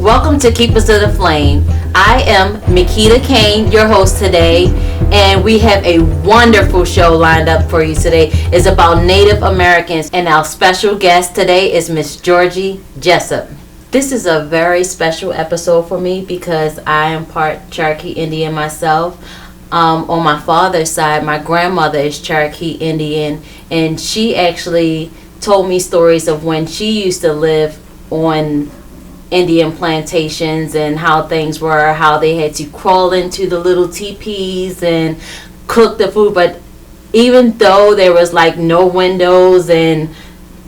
Welcome to Keepers of the Flame. I am Mikita Kane, your host today, and we have a wonderful show lined up for you today. It's about Native Americans, and our special guest today is Miss Georgie Jessup. This is a very special episode for me because I am part Cherokee Indian myself. On my father's side, my grandmother is Cherokee Indian, and she actually told me stories of when she used to live on Indian plantations and how things were, how they had to crawl into the little teepees and cook the food. But even though there was like no windows and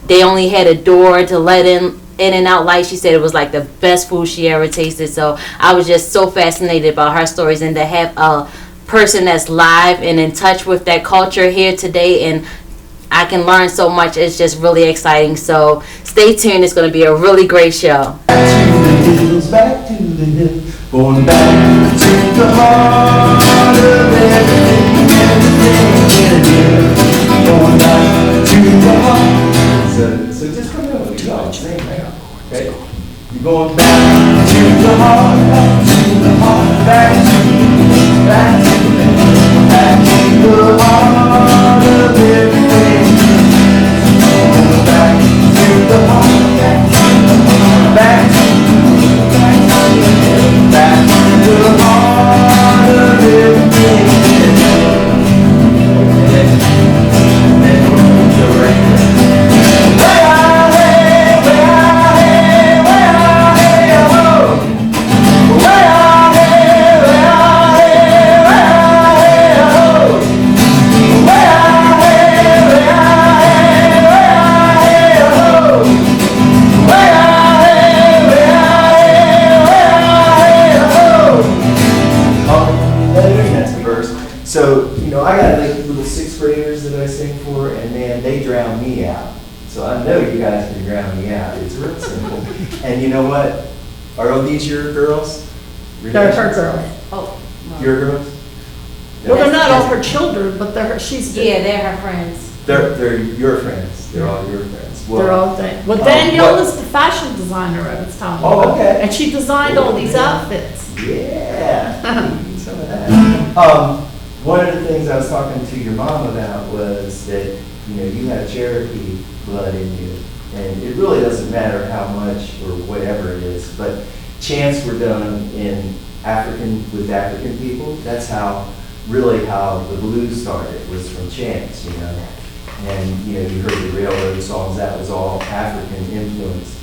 they only had a door to let in and out light, she said it was like the best food she ever tasted. So I was just so fascinated about her stories, and to have a person that's live and in touch with that culture here today, and I can learn so much. It's just really exciting. So stay tuned. It's going to be a really great show. Back to the hills, going back to the heart of everything, going back to the heart. So just come in with the same thing, okay? You're going back to the heart, back to the heart, back to the heart of everything. Going back to the heart, back to the heart, back to the heart of everything. And then we'll go right there. Way out, hey, way out, hey, way out, hey, oh. Way out, hey, way out, hey, way out, hey, oh. Way out, hey, way out, hey, way out, hey, oh. Way out, hey, way out, hey, way out, hey, oh. That's the verse. So, I got like little sixth graders that I sing for, and man, they drown me out. So I know you guys can drown me out. It's real simple. And you know what? Are all these your girls? They're her girls. Oh, Your girls? Well, they're not all her children, but she's. yeah, they're her friends. They're your friends. They're all your friends. Well, They're all things. Well, Danielle is the fashion designer at this time. Oh, okay. And she designed all these outfits. Yeah. Some of that. One of the things I was talking to your mom about was that, you have Cherokee blood in you. And it really doesn't matter how much or whatever it is, but chants were done with African people. That's how the blues started, was from chants, And, you heard the railroad songs, that was all African influence.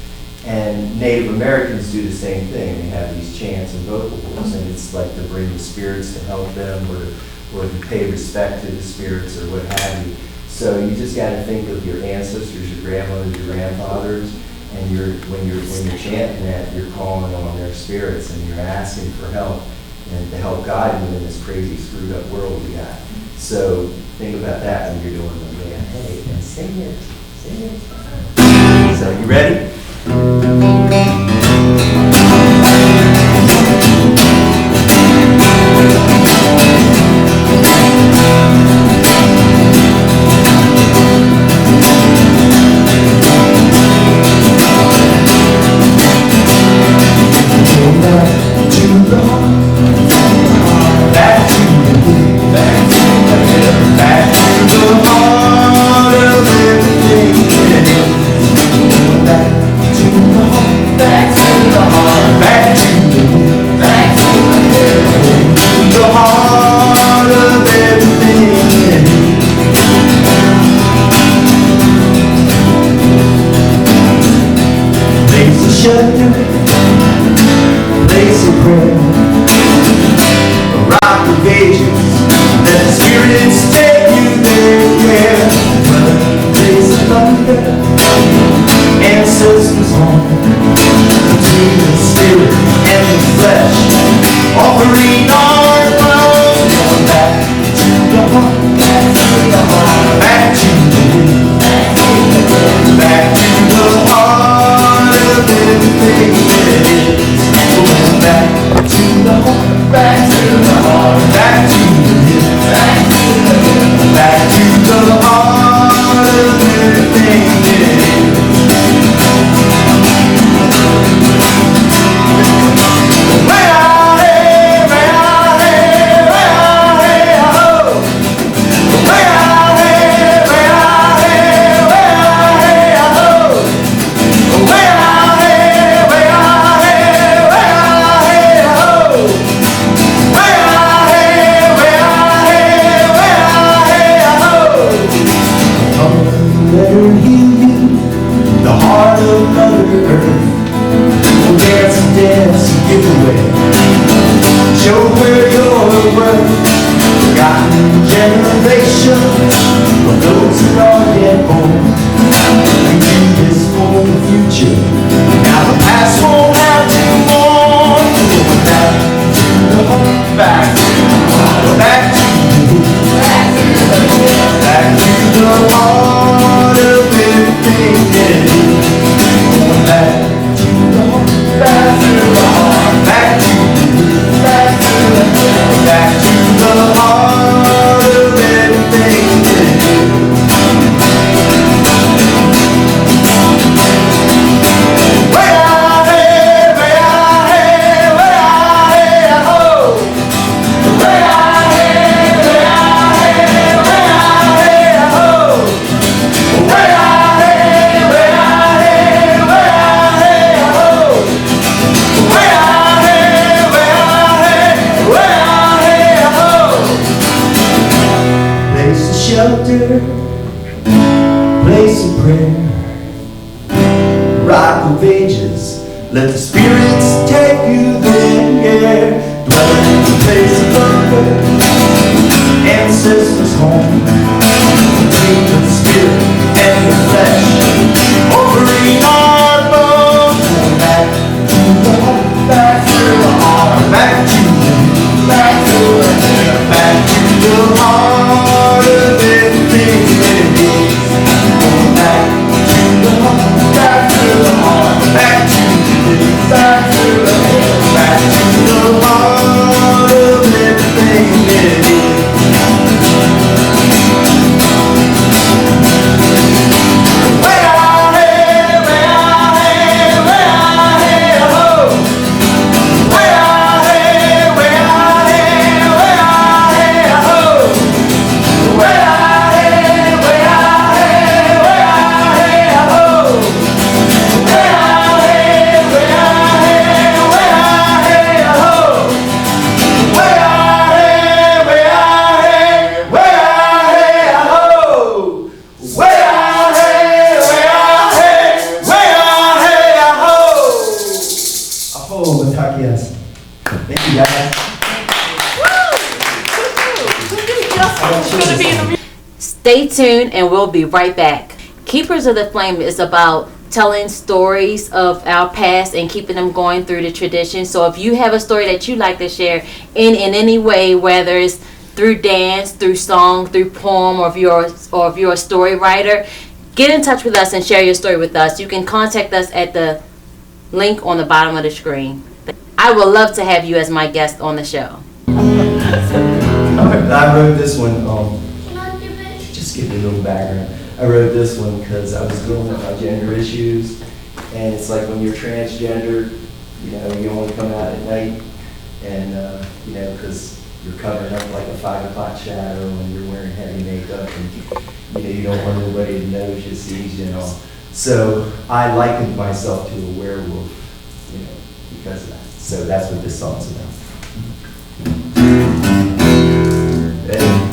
And Native Americans do the same thing. They have these chants and vocal bowls, and it's like to bring the spirits to help them, or to pay respect to the spirits, or what have you. So you just got to think of your ancestors, your grandmothers, your grandfathers, and when you're chanting that, you're calling on their spirits, and you're asking for help, and to help guide you in this crazy, screwed up world we got. So think about that when you're doing the man. Hey, and sing it. So you ready? Back to the heart, back to those who are yet born. We do this for the future. Now the past won't have to mourn. Back to the heart, back to the heart of everything that is. Back to the heart, back to the heart, back to the heart of everything that is. Way out here, way out here, way out here, ho. Way out here, way out here, way out here, ho. Way out here, way out here, way out here, ho. Way out here, way out here, way out here, ho. Place of shelter, place of prayer, rock of ages, let the spirits take you there, yeah. Dwelling in the place of hunger, ancestors' home, between the spirit and the flesh, offering our bones. Back to the heart, back to the heart, back to the heart, back to the heart of everything that is. Back to the heart, back to the heart, back to the back to the heart, back to the heart of everything that is. Way out here, way out here, way out here, ho. Way out here, way out here, way out here, ho. Way out here, way out here, way out here, ho. Way out here, way out here, way out here, ho. Way out here, way out here, way out here, ho. Way out here, way out here, way out here, ho. Aho, Matakias. Thank you, guys. Stay tuned and we'll be right back. Keepers of the Flame is about telling stories of our past and keeping them going through the tradition. So if you have a story that you like to share in any way, whether it's through dance, through song, through poem, or if you're a story writer, get in touch with us and share your story with us. You can contact us at the link on the bottom of the screen. I would love to have you as my guest on the show. I wrote this one, just give you a little background. I wrote this one because I was dealing with my gender issues, and it's like when you're transgender, you know, you only come out at night, and, you know, because you're covering up like a 5 o'clock shadow, and you're wearing heavy makeup, and, you know, you don't want anybody to know you, sees you and all. So I likened myself to a werewolf, you know, because of that. So that's what this song's about. Ready?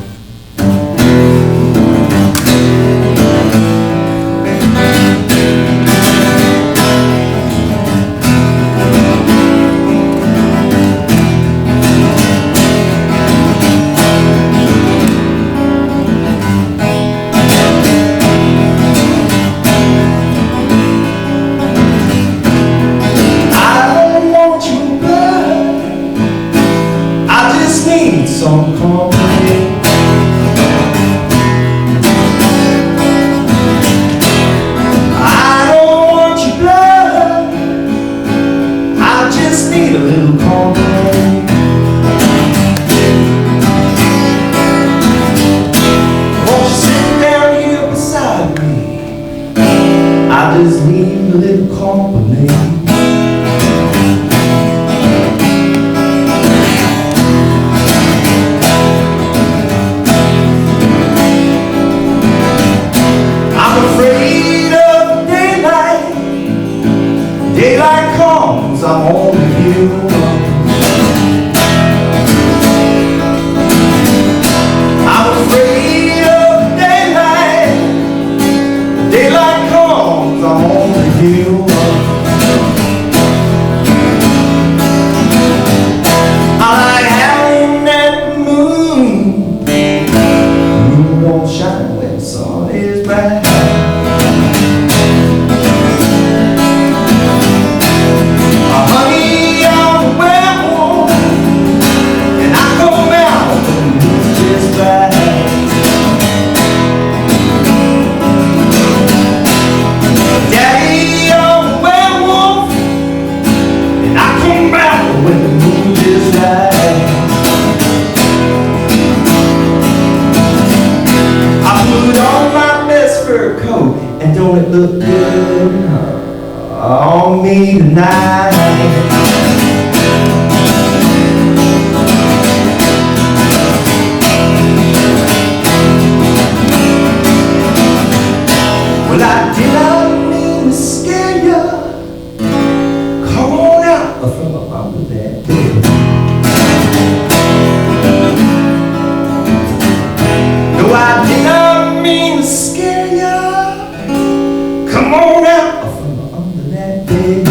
Some company. I don't want your blood, I just need a little company. Won't you sit down here beside me? I just need a little company. look good on me tonight. Well, I did not mean to scare you. Come on out from under that bed. No, I did not mean to scare you. Come on out from under that bed.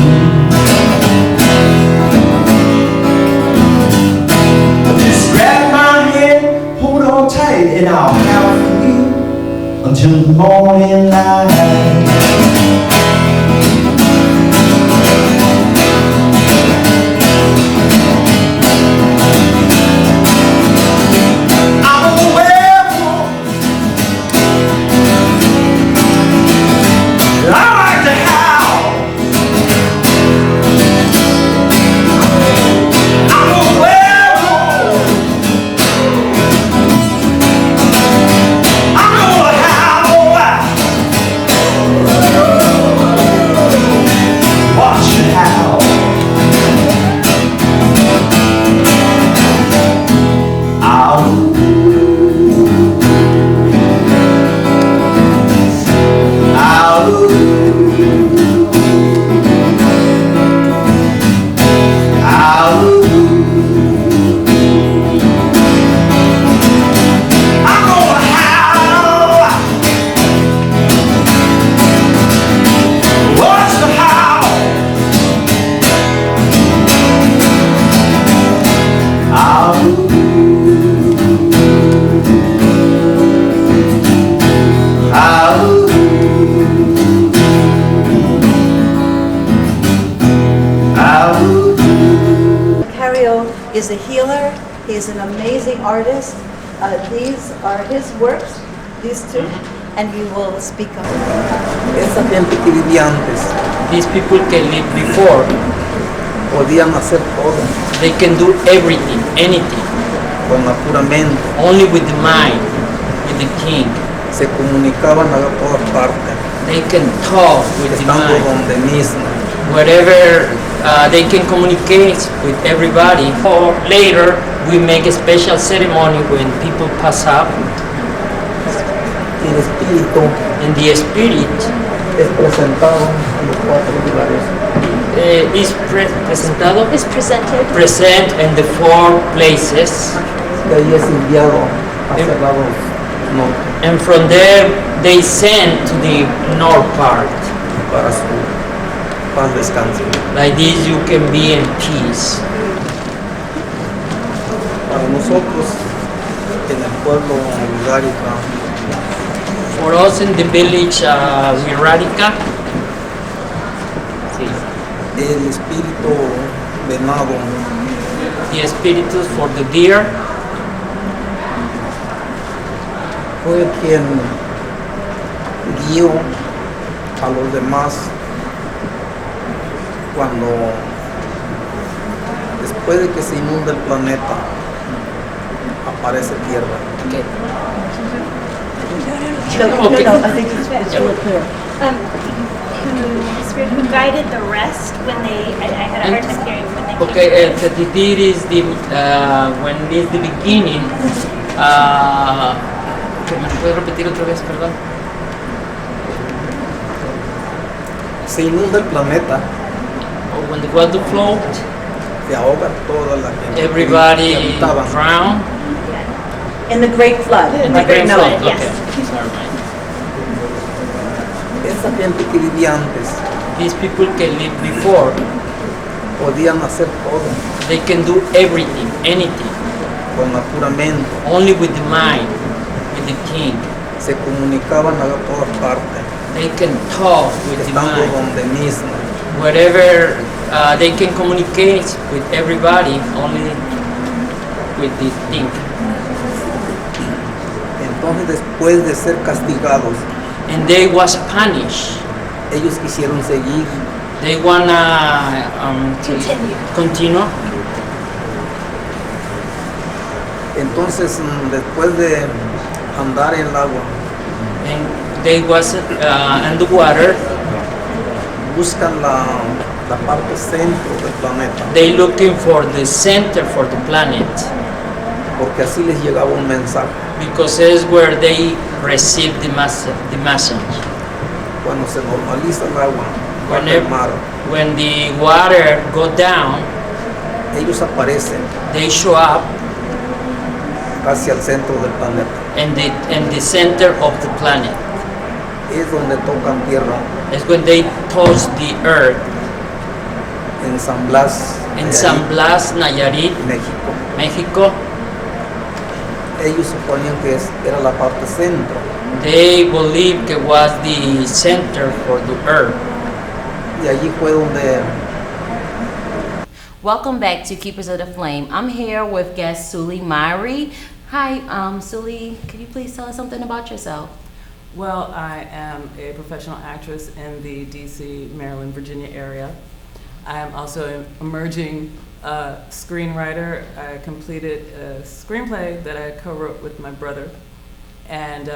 Just grab my hand, hold on tight, and I'll count for you until the morning light. I'm a werewolf. I like to howl. I'm a werewolf. I'm gonna howl. Watch it howl. Ow. Is a healer. He's an amazing artist. These are his works, these two, and he will speak of it. Esa gente que vivía antes These people can live before. podían hacer todo They can do everything, anything, con la pura mente. only with the mind, with the king. Se comunicaban a todas partes, They can talk with the estando mind. donde mismo. Wherever they can communicate with everybody. Or later, we make a special ceremony when people pass up, Y el espíritu and the spirit es presentado en los 4 lugares. is presentado, Is presented. present in the 4 places, Y ahí es enviado hacia el lado norte and from there they send to the north part. para su paz descanse. Like this, you can be in peace. Para nosotros en el pueblo Ugárica, For us in the village Wirarica, el espíritu venado the spiritus for the deer fue quien guió a los demás cuando después de que se inunda el planeta aparece tierra. okay. No, I think it's really clear. Who guided the rest when they, I had a hard time hearing when they Okay, the titir is the when is the beginning. ¿Me puedes repetir otra vez, perdón? Se inunda el planeta, Or when the water flowed, se ahoga toda la gente everybody que habitaban. drowned. In the Great Flood. In the great No, flood. yes. Okay, sorry, mind. Esa gente que vivía antes These people can live before. podían hacer todo They can do everything, anything, con la pura mente. only with the mind, with the king. Se comunicaban a todas partes, They can talk with the estando mind. donde mismo. Wherever they can communicate with everybody, only with the thing. Entonces después de ser castigados, And they was punished. ellos quisieron seguir They wanna continue. Entonces, después de andar en el agua, And they was underwater. Buscan la parte centro del planeta, They looking for the center for the planet porque así les llegaba un mensaje. because it's where they receive the message. Cuando se normaliza el agua, When, baja el mar, when the water go down, ellos aparecen they show up casi al centro del planeta. in the center of the planet. Es donde tocan tierra It's when they touch the earth en San Blas, in Nayarit, San Blas, Nayarit, México. Mexico. Ellos suponían que era la parte centro. They believed it was the center for the earth. Y allí fue donde Welcome back to Keepers of the Flame. I'm here with guest Sulie Myrie. Hi, Sulie, could you please tell us something about yourself? Well, I am a professional actress in the DC, Maryland, Virginia area. I am also an emerging screenwriter. I completed a screenplay that I co-wrote with my brother. And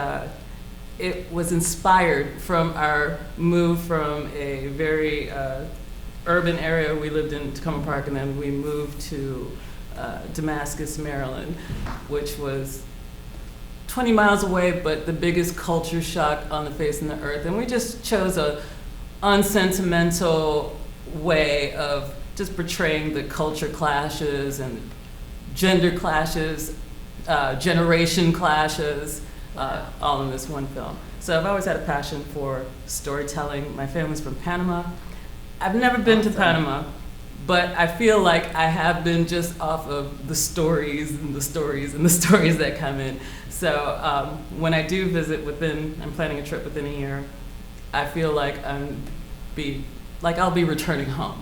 it was inspired from our move from a very urban area. We lived in Tacoma Park, and then we moved to Damascus, Maryland, which was 20 miles away, but the biggest culture shock on the face of the earth. And we just chose a unsentimental way of just portraying the culture clashes and gender clashes, generation clashes, all in this one film. So I've always had a passion for storytelling. My family's from Panama. I've never been to Panama, but I feel like I have been just off of the stories and the stories and the stories that come in. So when I do visit I'm planning a trip within a year, I feel like I'll be returning home.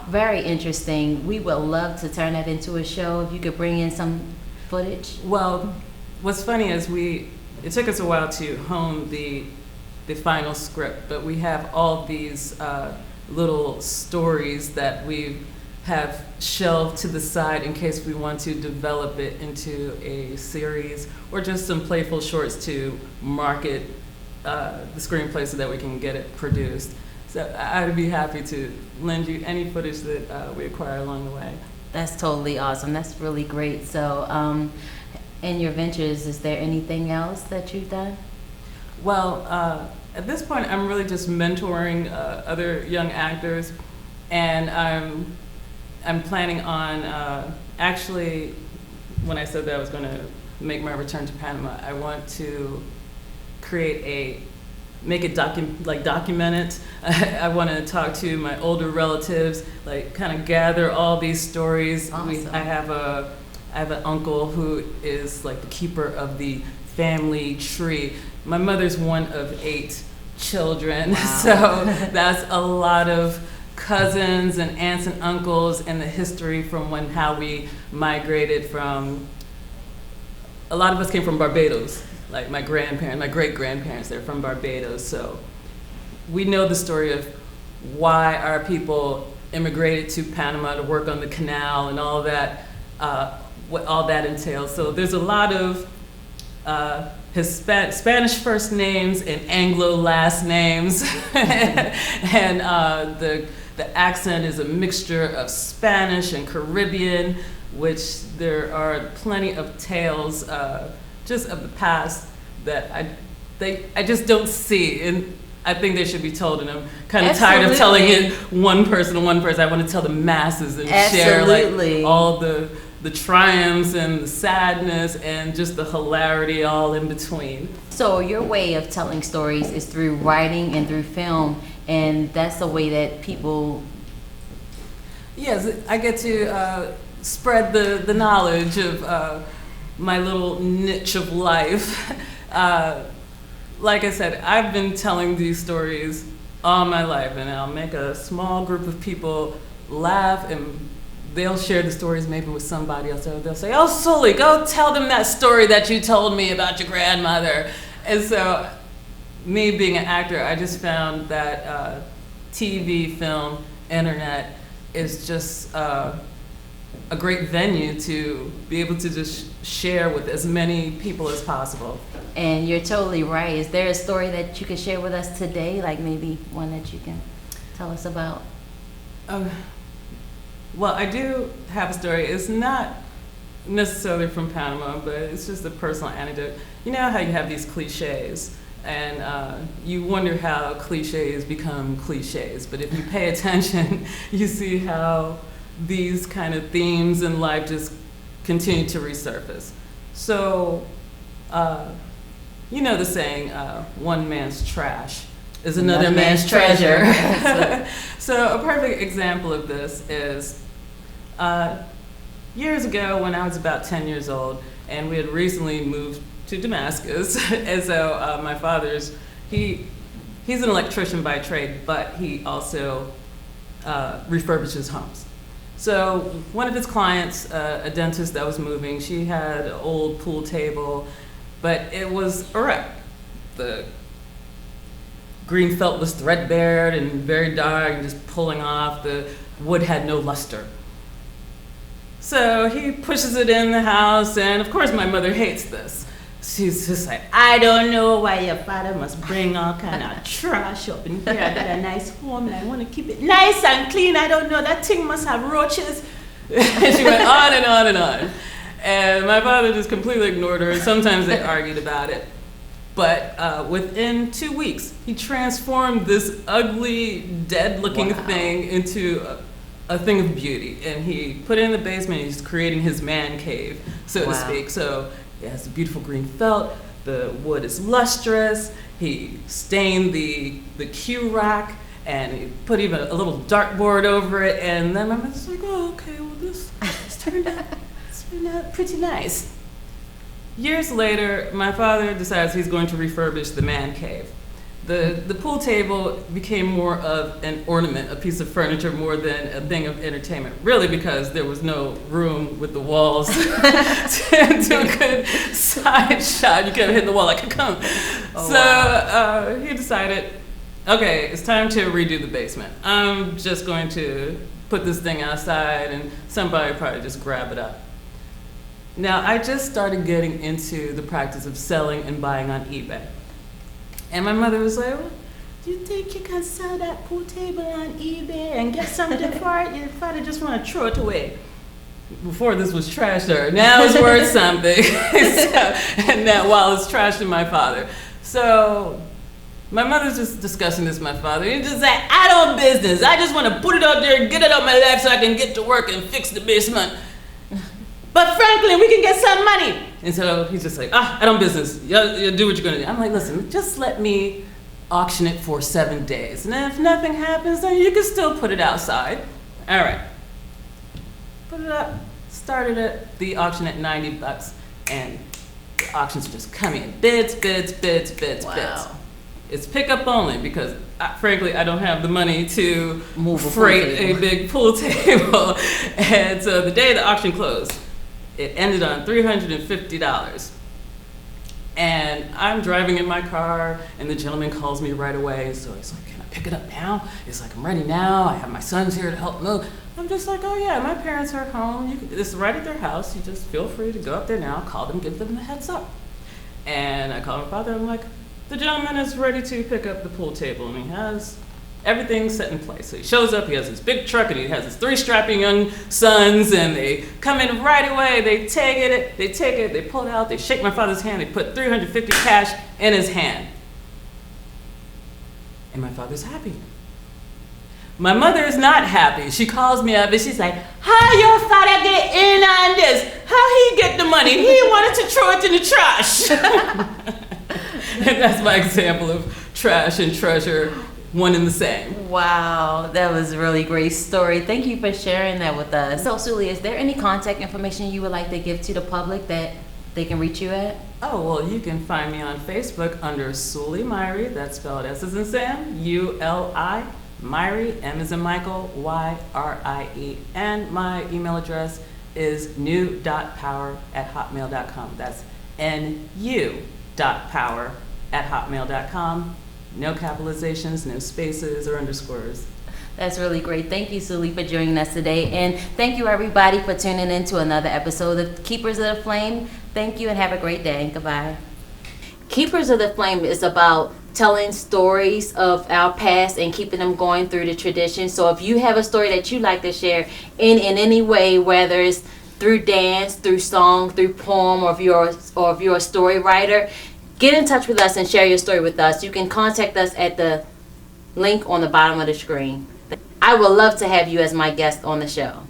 Very interesting. We would love to turn that into a show if you could bring in some footage. Well, what's funny is it took us a while to hone the final script, but we have all these little stories that we have shelved to the side in case we want to develop it into a series or just some playful shorts to market the screenplay so that we can get it produced. So I'd be happy to lend you any footage that we acquire along the way. That's totally awesome. That's really great. So, in your ventures, is there anything else that you've done? Well, at this point, I'm really just mentoring other young actors, and I'm planning on actually, when I said that I was going to make my return to Panama, I want to make it document it. I want to talk to my older relatives, like kind of gather all these stories. Awesome. I have an uncle who is like the keeper of the family tree. My mother's one of 8 children, Wow. So that's a lot of cousins and aunts and uncles and the history from how we migrated from. A lot of us came from Barbados. Like my great-grandparents, they're from Barbados. So we know the story of why our people immigrated to Panama to work on the canal and all that, what all that entails. So there's a lot of Spanish first names and Anglo last names. And the accent is a mixture of Spanish and Caribbean, which there are plenty of tales just of the past that I just don't see, and I think they should be told. And I'm kind of tired of telling it one person to one person. I want to tell the masses and share like all the triumphs and the sadness and just the hilarity all in between. So your way of telling stories is through writing and through film, and that's the way that people. Yes, I get to spread the knowledge of my little niche of life. Like I said, I've been telling these stories all my life, and I'll make a small group of people laugh, and they'll share the stories maybe with somebody else. They'll say, "Oh, Sulie, go tell them that story that you told me about your grandmother." And so, me being an actor, I just found that TV, film, internet is just a great venue to be able to just share with as many people as possible. And you're totally right. Is there a story that you could share with us today? Like maybe one that you can tell us about? Well, I do have a story. It's not necessarily from Panama, but it's just a personal anecdote. You know how you have these cliches, and you wonder how cliches become cliches. But if you pay attention, you see how these kind of themes in life just continue to resurface. So, you know the saying, one man's trash is another man's treasure. So a perfect example of this is years ago when I was about 10 years old, and we had recently moved to Damascus. And so my father's, he's an electrician by trade, but he also refurbishes homes. So one of his clients, a dentist that was moving, she had an old pool table, but it was a wreck. The green felt was threadbare and very dark and just pulling off. The wood had no luster. So he pushes it in the house, and of course my mother hates this. She's just like, I don't know why your father must bring all kind of trash up in here. I got a nice home and I want to keep it nice and clean. I don't know, that thing must have roaches. And she went on and on and on. And my father just completely ignored her. Sometimes they argued about it. But within 2 weeks, he transformed this ugly, dead-looking thing into a thing of beauty. And he put it in the basement. He's creating his man cave, so to speak. So it has a beautiful green felt. The wood is lustrous. He stained the cue rack, and he put even a little dartboard over it. And then my mother's like, oh, okay, well, this turned out pretty nice. Years later, my father decides he's going to refurbish the man cave. The pool table became more of an ornament, a piece of furniture, more than a thing of entertainment. Really, because there was no room with the walls to do a good side shot. You kept hitting the wall like, come. He decided, okay, it's time to redo the basement. I'm just going to put this thing outside and somebody probably just grab it up. Now, I just started getting into the practice of selling and buying on eBay. And my mother was like, well, do you think you can sell that pool table on eBay and get something for it? Your father just want to throw it away. Before this was trash to her. Now it's worth something. And now while it's trash to my father. So my mother's just discussing this with my father. He's just like, I don't business. I just want to put it out there and get it on my lap so I can get to work and fix the basement. But Franklin, we can get some money. And so he's just like, I don't business. You do what you're gonna do. I'm like, listen, just let me auction it for 7 days. And if nothing happens, then you can still put it outside. All right. Put it up, started it, the auction at $90, and the auctions are just coming in. Bids. It's pickup only because, frankly, I don't have the money to freight a big pool table. And so the day the auction closed, it ended on $350. And I'm driving in my car, and the gentleman calls me right away. So he's like, can I pick it up now? He's like, I'm ready now. I have my sons here to help move. I'm just like, oh yeah, my parents are home. It's right at their house. You just feel free to go up there now, call them, give them the heads up. And I call my father. I'm like, the gentleman is ready to pick up the pool table, and he has everything set in place. So he shows up, he has his big truck, and he has his 3 strapping young sons, and they come in right away, they take it, they pull it out, they shake my father's hand, they put $350 cash in his hand. And my father's happy. My mother is not happy. She calls me up and she's like, how your father get in on this? How he get the money? He wanted to throw it in the trash. And that's my example of trash and treasure, one and the same. Wow, that was a really great story. Thank you for sharing that with us. So, Sulie, is there any contact information you would like to give to the public that they can reach you at? Oh, well, you can find me on Facebook under Sulie Myrie. That's spelled S as in Sam, U-L-I, Myrie, M as in Michael, Y-R-I-E. And my email address is nu.power@hotmail.com. That's nu.power@hotmail.com. No capitalizations, no spaces or underscores. That's really great. Thank you, Sulie, for joining us today. And thank you, everybody, for tuning in to another episode of Keepers of the Flame. Thank you and have a great day. Goodbye. Keepers of the Flame is about telling stories of our past and keeping them going through the tradition. So if you have a story that you'd like to share in any way, whether it's through dance, through song, through poem, or if you're a story writer, get in touch with us and share your story with us. You can contact us at the link on the bottom of the screen. I would love to have you as my guest on the show.